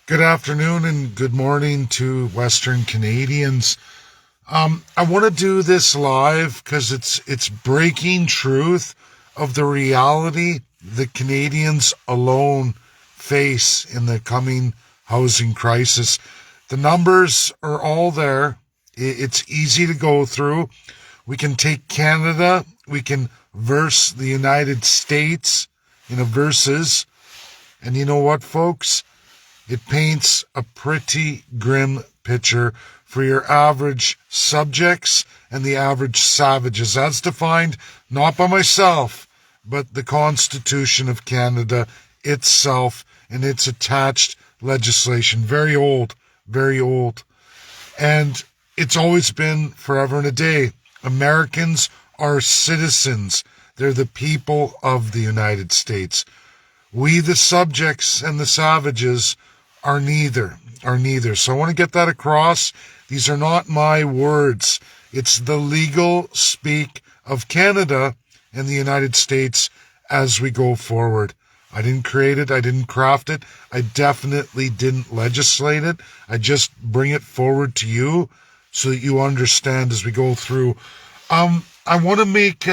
Good afternoon and good morning to Western Canadians. I want to do this live because it's breaking truth of the reality that Canadians alone face in the coming housing crisis. The numbers are all there. It's easy to go through. We can take Canada, we can verse the United States in a versus, and you know what, folks? It paints a pretty grim picture for your average subjects and the average savages, as defined not by myself, but the Constitution of Canada itself and its attached legislation. Very old, very old. And it's always been forever and a day. Americans are citizens. They're the people of the United States. We, the subjects and the savages, are neither. So I want to get that across. These are not my words. It's the legal speak of Canada and the United States as we go forward. I didn't create it. I didn't craft it. I definitely didn't legislate it. I just bring it forward to you so that you understand as we go through. I want to make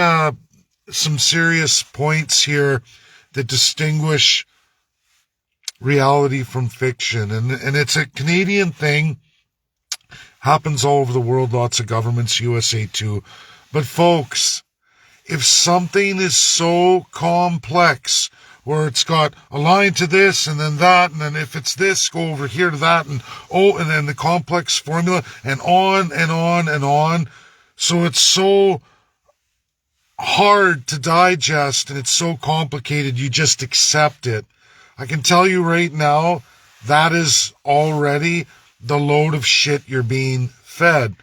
some serious points here that distinguish reality from fiction. And it's a Canadian thing. Happens all over the world, lots of governments, USA too. But folks, if something is so complex, where it's got a line to this and then that, and then if it's this, go over here to that, and then the complex formula, and on and on and on. So it's so hard to digest and it's so complicated, you just accept it. I can tell you right now, that is already the load of shit you're being fed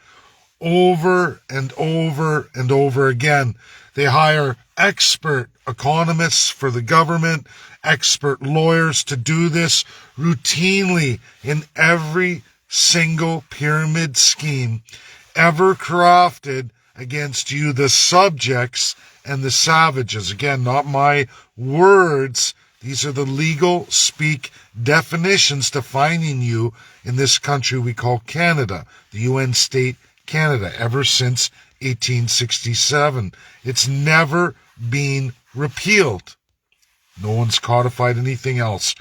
over and over and over again. They hire expert economists for the government, expert lawyers to do this routinely in every single pyramid scheme ever crafted against you, the subjects and the savages. Again, not my words. These are the legal speak definitions defining you in this country we call Canada, the UN state Canada, ever since 1867. It's never been repealed. No one's codified anything else.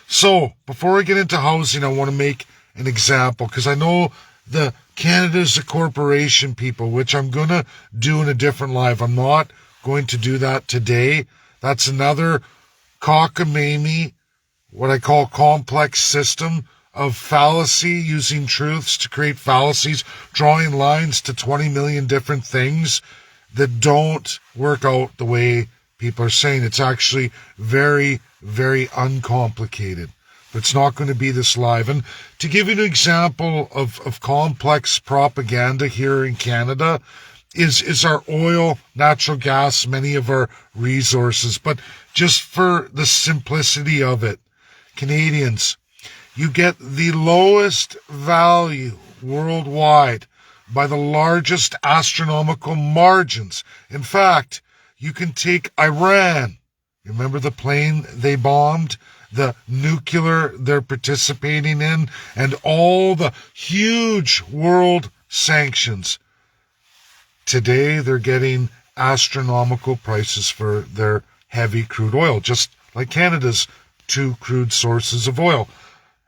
So, before I get into housing, I want to make an example, because I know the Canada's a corporation people, which I'm going to do in a different live. I'm not going to do that today. That's another cockamamie, what I call complex system of fallacy, using truths to create fallacies, drawing lines to 20 million different things that don't work out the way people are saying. It's actually very, very uncomplicated. But it's not going to be this live. And to give you an example of complex propaganda here in Canada is our oil, natural gas, many of our resources. But just for the simplicity of it, Canadians, you get the lowest value worldwide by the largest astronomical margins. In fact, you can take Iran. Remember the plane they bombed? The nuclear they're participating in, and all the huge world sanctions. Today, they're getting astronomical prices for their heavy crude oil, just like Canada's two crude sources of oil.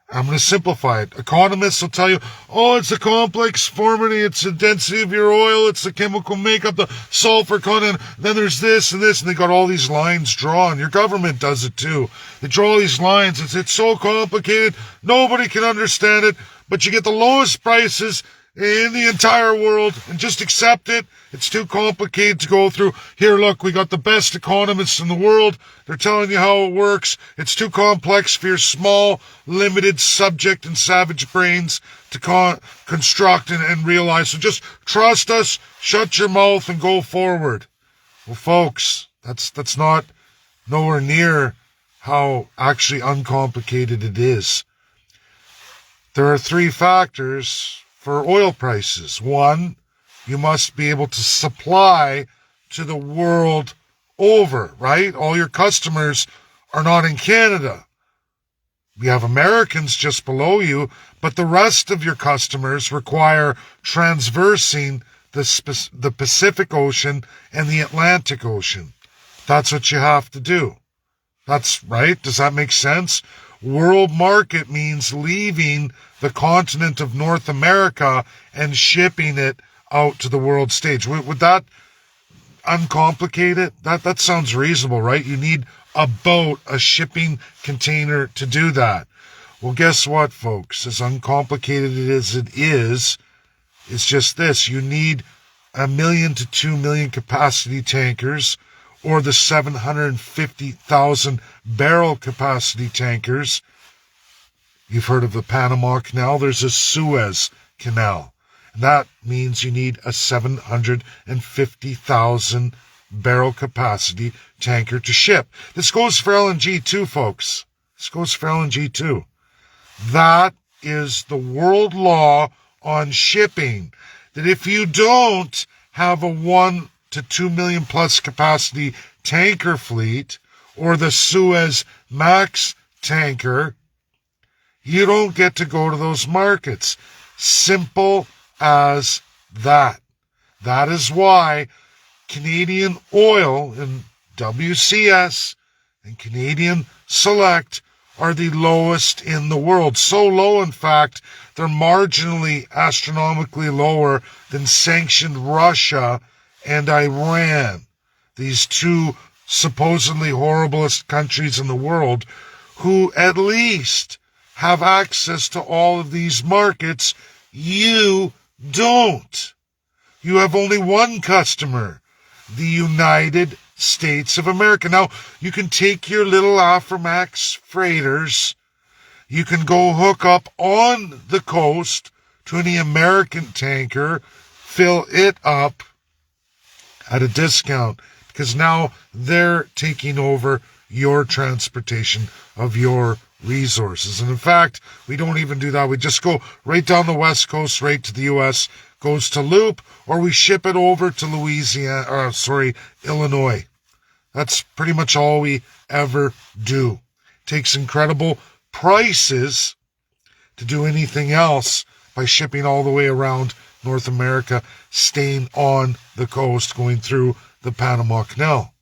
I'm going to simplify it. Economists will tell you, oh, it's the complex formity, it's the density of your oil, it's the chemical makeup, the sulfur content, then there's this and this, and they got all these lines drawn. Your government does it too. They draw these lines. It's so complicated, nobody can understand it, but you get the lowest prices in the entire world, and just accept it. It's too complicated to go through. Here, look, we got the best economists in the world. They're telling you how it works. It's too complex for your small, limited subject and savage brains to construct and realize. So just trust us, shut your mouth, and go forward. Well, folks, that's not nowhere near how actually uncomplicated it is. There are three factors for oil prices. One, you must be able to supply to the world over, right? All your customers are not in Canada. You have Americans just below you, but the rest of your customers require transversing the Pacific Ocean and the Atlantic Ocean. That's what you have to do. That's right. Does that make sense? World market means leaving the continent of North America and shipping it out to the world stage. Would that uncomplicate it? That sounds reasonable, right? You need a boat, a shipping container to do that. Well, guess what, folks? As uncomplicated as it is, it's just this. You need 1 million to 2 million capacity tankers, or the 750,000 barrel capacity tankers. You've heard of the Panama Canal. There's a Suez Canal. And that means you need a 750,000 barrel capacity tanker to ship. This goes for LNG too, folks. This goes for LNG too. That is the world law on shipping. That if you don't have a 1 to 2 million plus capacity tanker fleet, or the Suez Max tanker, you don't get to go to those markets. Simple as that. That is why Canadian Oil and WCS and Canadian Select are the lowest in the world. So low, in fact, they're marginally astronomically lower than sanctioned Russia and Iran, these two supposedly horriblest countries in the world, who at least have access to all of these markets. You don't. You have only one customer, the United States of America. Now, you can take your little Aframax freighters, you can go hook up on the coast to any American tanker, fill it up at a discount, because now they're taking over your transportation of your resources. And in fact, we don't even do that. We just go right down the West Coast, right to the U.S., goes to Loop, or we ship it over to Illinois. That's pretty much all we ever do. It takes incredible prices to do anything else by shipping all the way around North America, staying on the coast, going through the Panama Canal.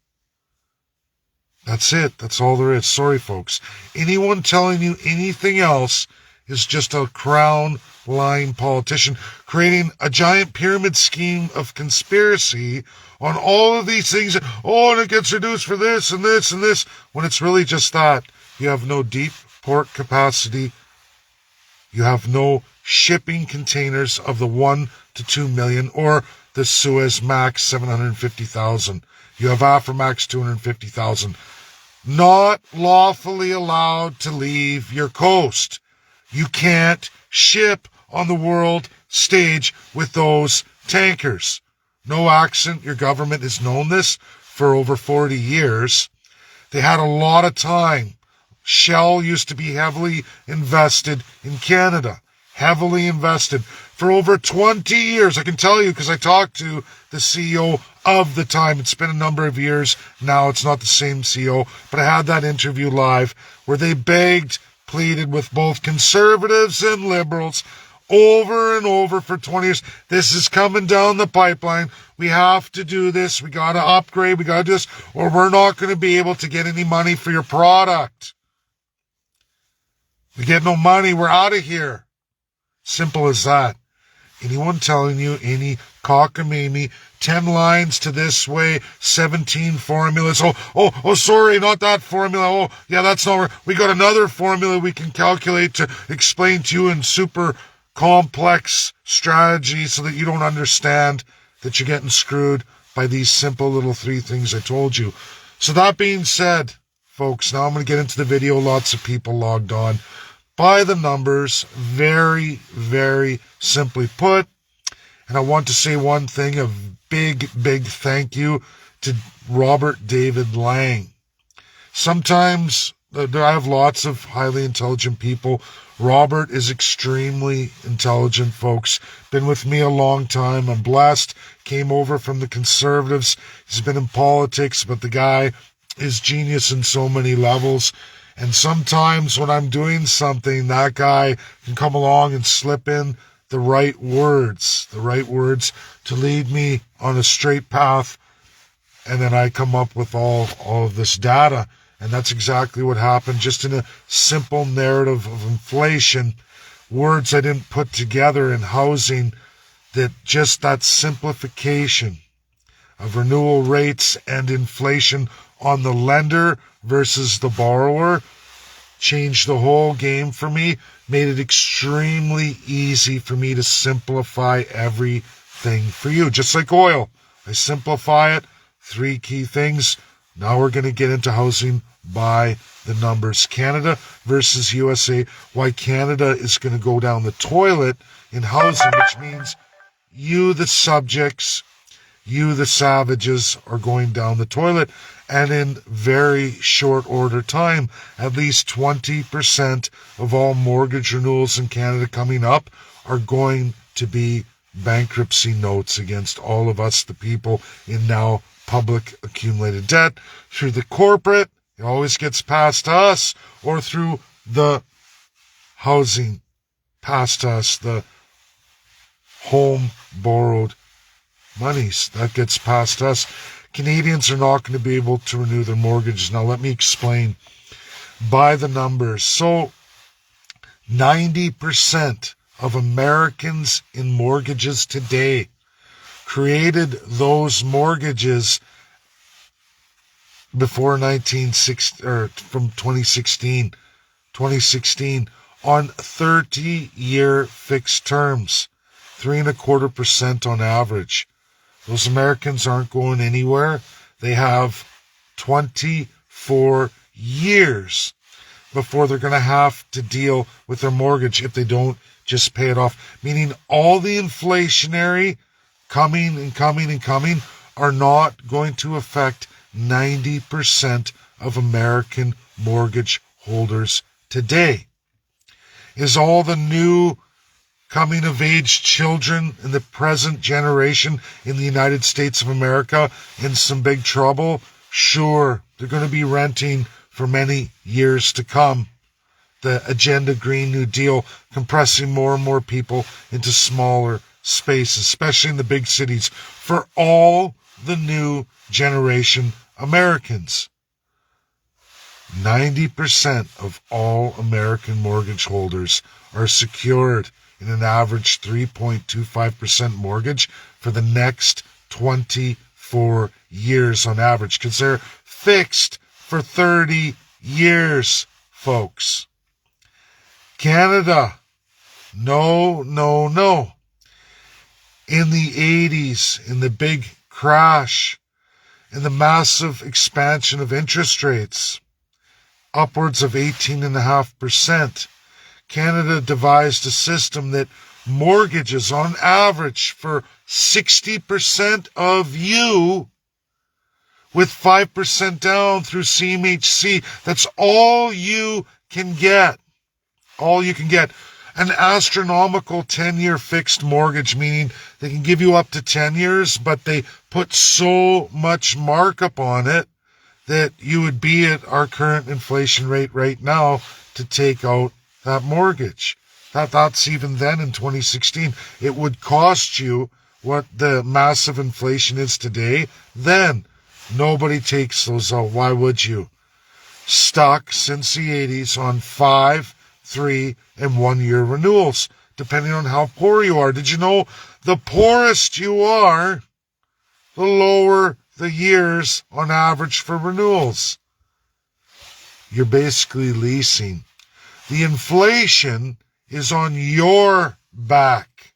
That's it. That's all there is. Sorry, folks. Anyone telling you anything else is just a crown line politician creating a giant pyramid scheme of conspiracy on all of these things. Oh, and it gets reduced for this and this and this, when it's really just that. You have no deep port capacity. You have no shipping containers of the 1 to 2 million, or the Suez Max 750,000. You have Aframax 250,000. Not lawfully allowed to leave your coast. You can't ship on the world stage with those tankers. No accent. Your government has known this for over 40 years. They had a lot of time. Shell used to be heavily invested in Canada. Heavily invested for over 20 years. I can tell you because I talked to the CEO of the time. It's been a number of years now. It's not the same CEO, but I had that interview live where they begged, pleaded with both conservatives and liberals over and over for 20 years. This is coming down the pipeline. We have to do this. We got to upgrade. We got to do this, or we're not going to be able to get any money for your product. We get no money. We're out of here. Simple as that. Anyone telling you any cockamamie, 10 lines to this way, 17 formulas. Oh, sorry, not that formula. Oh, yeah, that's not. We got another formula we can calculate to explain to you in super complex strategy so that you don't understand that you're getting screwed by these simple little 3 things I told you. So that being said, folks, now I'm going to get into the video. Lots of people logged on. By the numbers, very, very simply put. And I want to say one thing, a big, big thank you to Robert David Lang. Sometimes I have lots of highly intelligent people. Robert is extremely intelligent, folks. Been with me a long time. I'm blessed. Came over from the Conservatives. He's been in politics, but the guy is genius in so many levels. And sometimes when I'm doing something, that guy can come along and slip in the right words to lead me on a straight path. And then I come up with all of this data. And that's exactly what happened, just in a simple narrative of inflation, words I didn't put together in housing, that simplification of renewal rates and inflation on the lender versus the borrower changed the whole game for me, made it extremely easy for me to simplify everything for you. Just like oil, I simplify it. 3 key things. Now we're going to get into housing by the numbers. Canada versus USA. Why Canada is going to go down the toilet in housing, which means you, the subjects, you, the savages, are going down the toilet. And in very short order time, at least 20% of all mortgage renewals in Canada coming up are going to be bankruptcy notes against all of us, the people, in now public accumulated debt. Through the corporate, it always gets passed to us, or through the housing passed to us, the home borrowed monies that gets passed to us. Canadians are not going to be able to renew their mortgages. Now let me explain by the numbers. So 90% of Americans in mortgages today created those mortgages before 1960 or from 2016 on 30-year fixed terms, 3.25% on average. Those Americans aren't going anywhere. They have 24 years before they're going to have to deal with their mortgage if they don't just pay it off. Meaning all the inflationary coming are not going to affect 90% of American mortgage holders today. Is all the new coming of age children in the present generation in the United States of America in some big trouble? Sure, they're going to be renting for many years to come. The Agenda Green New Deal compressing more and more people into smaller spaces, especially in the big cities, for all the new generation Americans. 90% of all American mortgage holders are secured in an average 3.25% mortgage for the next 24 years on average, because they're fixed for 30 years, folks. Canada, no. In the 80s, in the big crash, in the massive expansion of interest rates, upwards of 18.5%, Canada devised a system that mortgages on average for 60% of you with 5% down through CMHC. That's all you can get. All you can get. An astronomical 10-year fixed mortgage, meaning they can give you up to 10 years, but they put so much markup on it that you would be at our current inflation rate right now to take out that mortgage. That's even then in 2016. It would cost you what the massive inflation is today. Then nobody takes those out. Why would you? Stuck since the 80s on 5, 3, and 1 year renewals, depending on how poor you are. Did you know the poorest you are, the lower the years on average for renewals? You're basically leasing. The inflation is on your back,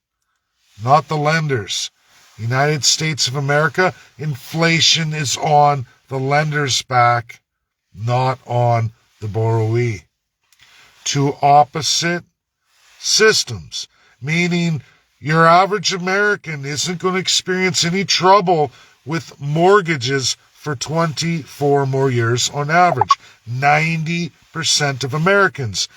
not the lenders. United States of America, inflation is on the lender's back, not on the borrowee. Two opposite systems, meaning your average American isn't going to experience any trouble with mortgages for 24 more years on average. 90% of Americans.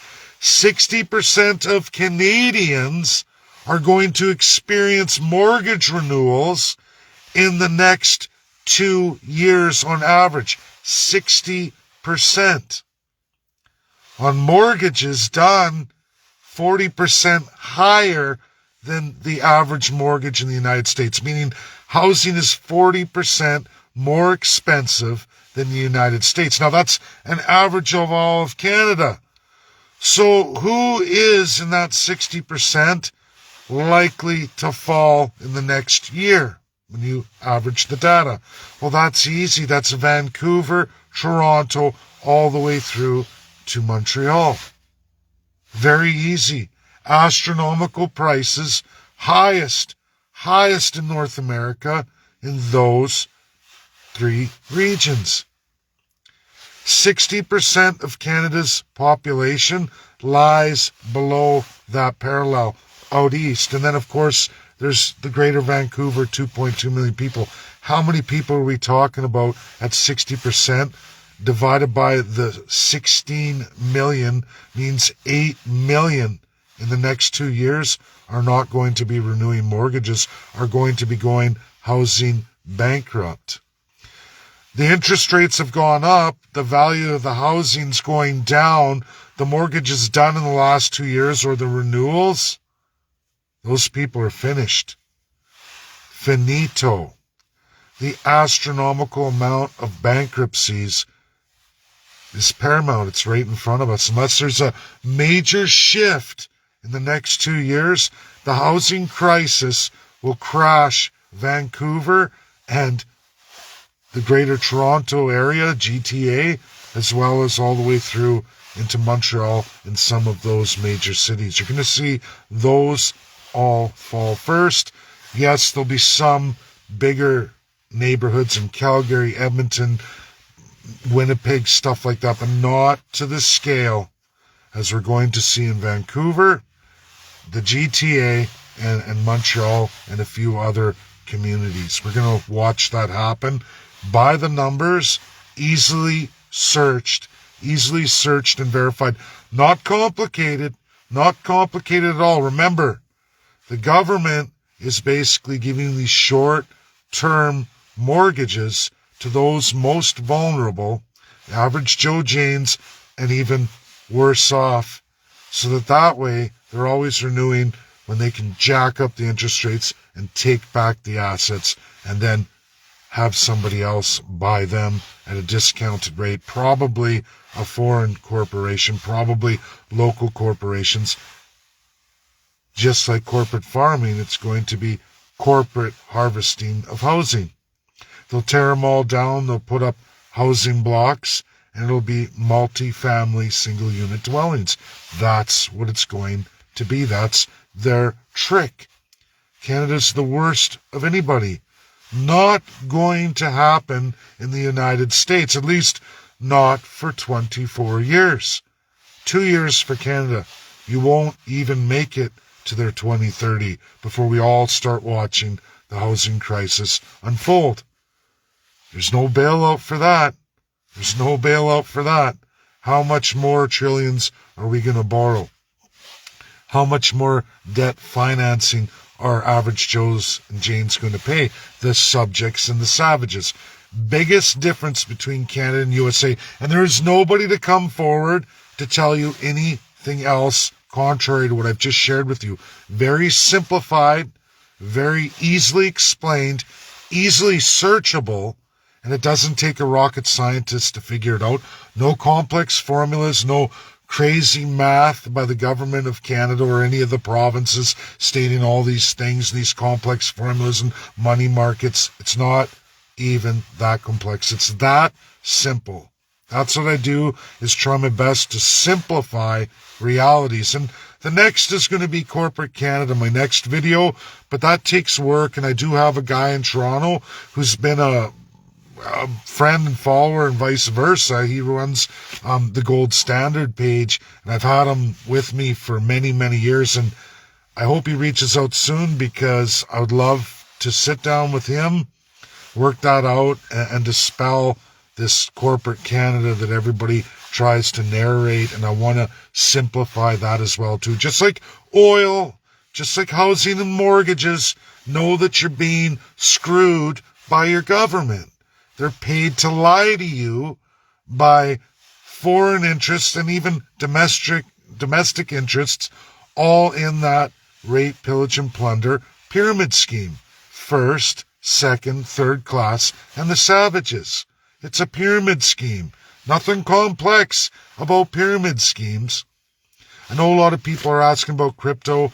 60% of Canadians are going to experience mortgage renewals in the next 2 years on average. 60%. on mortgages done 40% higher than the average mortgage in the United States, meaning housing is 40% more expensive than the United States. Now, that's an average of all of Canada. So who is in that 60% likely to fall in the next year when you average the data? Well, that's easy. That's Vancouver, Toronto, all the way through to Montreal. Very easy. Astronomical prices, highest in North America in those three regions. 60% of Canada's population lies below that parallel out east. And then, of course, there's the greater Vancouver, 2.2 million people. How many people are we talking about at 60%? Divided by the 16 million means 8 million in the next 2 years are not going to be renewing mortgages, are going to be going housing bankrupt. The interest rates have gone up. The value of the housing's going down. The mortgages done in the last 2 years or the renewals, those people are finished. Finito. The astronomical amount of bankruptcies is paramount. It's right in front of us. Unless there's a major shift in the next 2 years, the housing crisis will crash Vancouver and the Greater Toronto Area, GTA, as well as all the way through into Montreal and some of those major cities. You're going to see those all fall first. Yes, there'll be some bigger neighborhoods in Calgary, Edmonton, Winnipeg, stuff like that, but not to the scale as we're going to see in Vancouver, the GTA, and Montreal, and a few other communities. We're going to watch that happen. By the numbers, easily searched and verified. Not complicated at all. Remember, the government is basically giving these short-term mortgages to those most vulnerable, average Joe Janes, and even worse off, so that way they're always renewing when they can jack up the interest rates and take back the assets and then have somebody else buy them at a discounted rate, probably a foreign corporation, probably local corporations. Just like corporate farming, it's going to be corporate harvesting of housing. They'll tear them all down, they'll put up housing blocks, and it'll be multi-family single-unit dwellings. That's what it's going to be. That's their trick. Canada's the worst of anybody. Not going to happen in the United States, at least not for 24 years. 2 years for Canada. You won't even make it to their 2030 before we all start watching the housing crisis unfold. There's no bailout for that. How much more trillions are we going to borrow? How much more debt financing are average Joes and Janes going to pay? The subjects and the savages. Biggest difference between Canada and USA. And there is nobody to come forward to tell you anything else contrary to what I've just shared with you. Very simplified, very easily explained, easily searchable, and it doesn't take a rocket scientist to figure it out. No complex formulas, no crazy math by the government of Canada or any of the provinces stating all these things, these complex formulas and money markets. It's not even that complex. It's that simple. That's what I do, is try my best to simplify realities. And the next is going to be corporate Canada, my next video, but that takes work. And I do have a guy in Toronto who's been a friend and follower and vice versa. He runs the Gold Standard page, and I've had him with me for many, many years, and I hope he reaches out soon, because I would love to sit down with him, work that out, and dispel this corporate Canada that everybody tries to narrate, and I want to simplify that as well too. Just like oil, just like housing and mortgages, know that you're being screwed by your government. They're paid to lie to you by foreign interests, and even domestic interests, all in that rape, pillage, and plunder pyramid scheme. First, second, third class, and the savages. It's a pyramid scheme. Nothing complex about pyramid schemes. I know a lot of people are asking about crypto,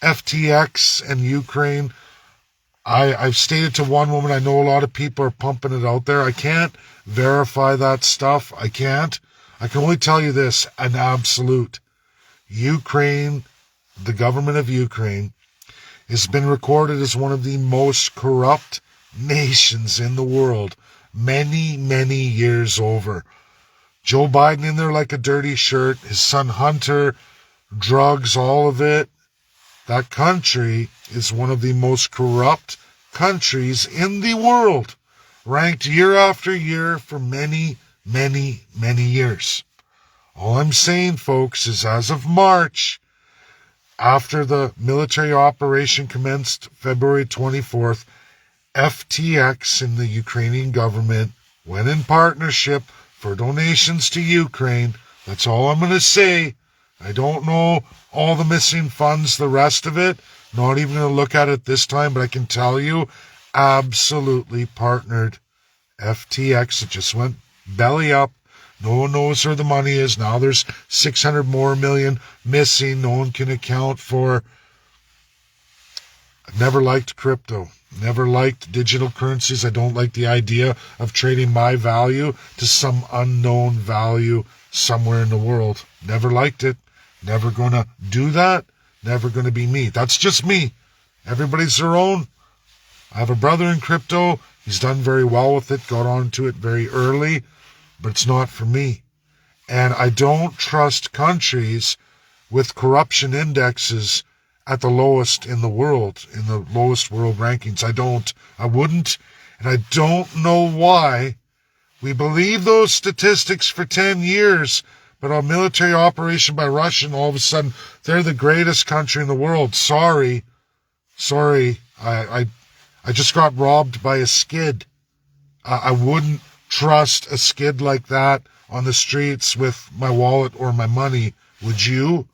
FTX, and Ukraine. I've stated to one woman, I know a lot of people are pumping it out there. I can't verify that stuff. I can't. I can only tell you this, an absolute. Ukraine, the government of Ukraine, has been recorded as one of the most corrupt nations in the world. Many, many years over. Joe Biden in there like a dirty shirt. His son Hunter, drugs, all of it. That country is one of the most corrupt countries in the world, ranked year after year for many, many, many years. All I'm saying, folks, is as of March, after the military operation commenced February 24th, FTX and the Ukrainian government went in partnership for donations to Ukraine. That's all I'm going to say. I don't know all the missing funds, the rest of it. Not even going to look at it this time, but I can tell you, absolutely partnered. FTX, it just went belly up. No one knows where the money is. Now there's 600 more million missing. No one can account for. I've never liked crypto. Never liked digital currencies. I don't like the idea of trading my value to some unknown value somewhere in the world. Never liked it. Never going to do that. Never going to be me. That's just me. Everybody's their own. I have a brother in crypto. He's done very well with it. Got onto it very early. But it's not for me. And I don't trust countries with corruption indexes at the lowest in the world, in the lowest world rankings. I wouldn't, and I don't know why. We believe those statistics for 10 years, but a military operation by Russia, all of a sudden, they're the greatest country in the world. Sorry. I just got robbed by a skid. I wouldn't trust a skid like that on the streets with my wallet or my money. Would you?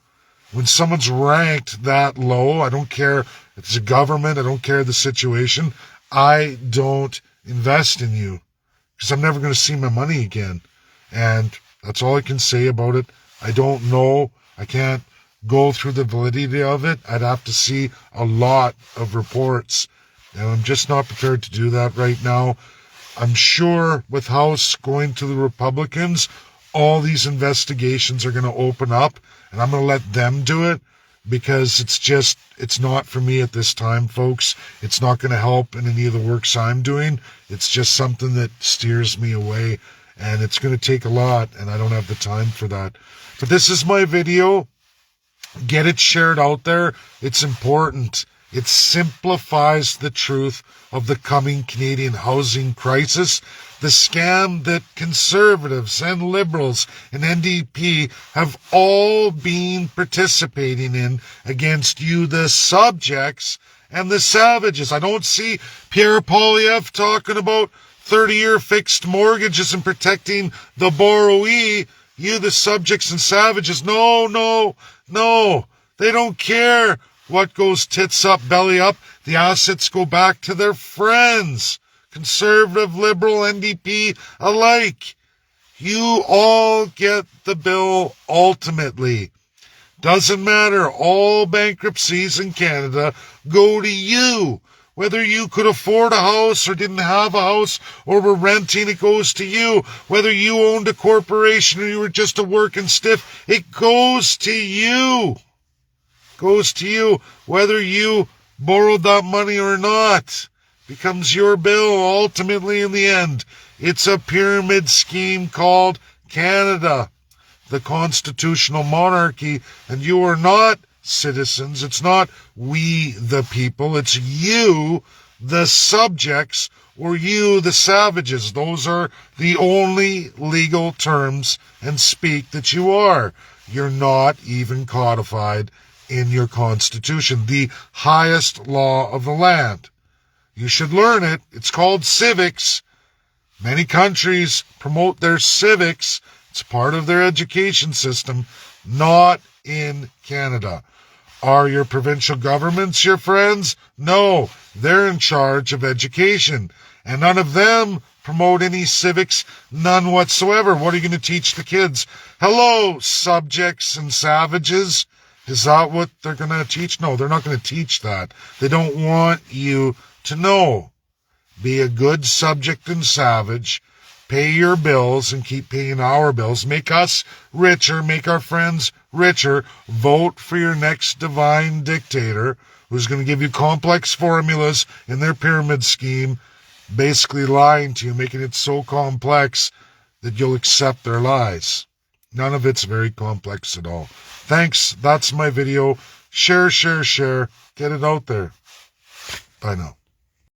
When someone's ranked that low, I don't care if it's a government, I don't care the situation, I don't invest in you because I'm never going to see my money again. And that's all I can say about it. I don't know. I can't go through the validity of it. I'd have to see a lot of reports. And I'm just not prepared to do that right now. I'm sure with House going to the Republicans, all these investigations are going to open up, and I'm going to let them do it because it's not for me at this time, folks. It's not going to help in any of the works I'm doing. It's just something that steers me away, and it's going to take a lot, and I don't have the time for that. But this is my video. Get it shared out there. It's important. It simplifies the truth of the coming Canadian housing crisis, the scam that conservatives and liberals and NDP have all been participating in against you, the subjects and the savages. I don't see Pierre Poilievre talking about 30-year fixed mortgages and protecting the borrowee. You, the subjects and savages. No. They don't care what goes tits up, belly up. The assets go back to their friends. Conservative, liberal, NDP alike. You all get the bill ultimately. Doesn't matter. All bankruptcies in Canada go to you. Whether you could afford a house or didn't have a house or were renting, it goes to you. Whether you owned a corporation or you were just a working stiff, it goes to you. Goes to you. Whether you borrowed that money or not becomes your bill ultimately in the end. It's a pyramid scheme called Canada, the constitutional monarchy, and you are not citizens. It's not we the people. It's you the subjects or you the savages. Those are the only legal terms and speak that you are. You're not even codified in your constitution, the highest law of the land. You should learn it. It's called civics. Many countries promote their civics It's part of their education system, not in Canada. Are your provincial governments your friends? No, they're in charge of education. And none of them promote any civics, none whatsoever. What are you going to teach the kids? Hello, subjects and savages. Is that what they're going to teach? No, they're not going to teach that. They don't want you to know. Be a good subject and savage. Pay your bills and keep paying our bills. Make us richer. Make our friends richer. Vote for your next divine dictator who's going to give you complex formulas in their pyramid scheme, basically lying to you, making it so complex that you'll accept their lies. None of it's very complex at all. Thanks. That's my video. Share, share, share. Get it out there. Bye now.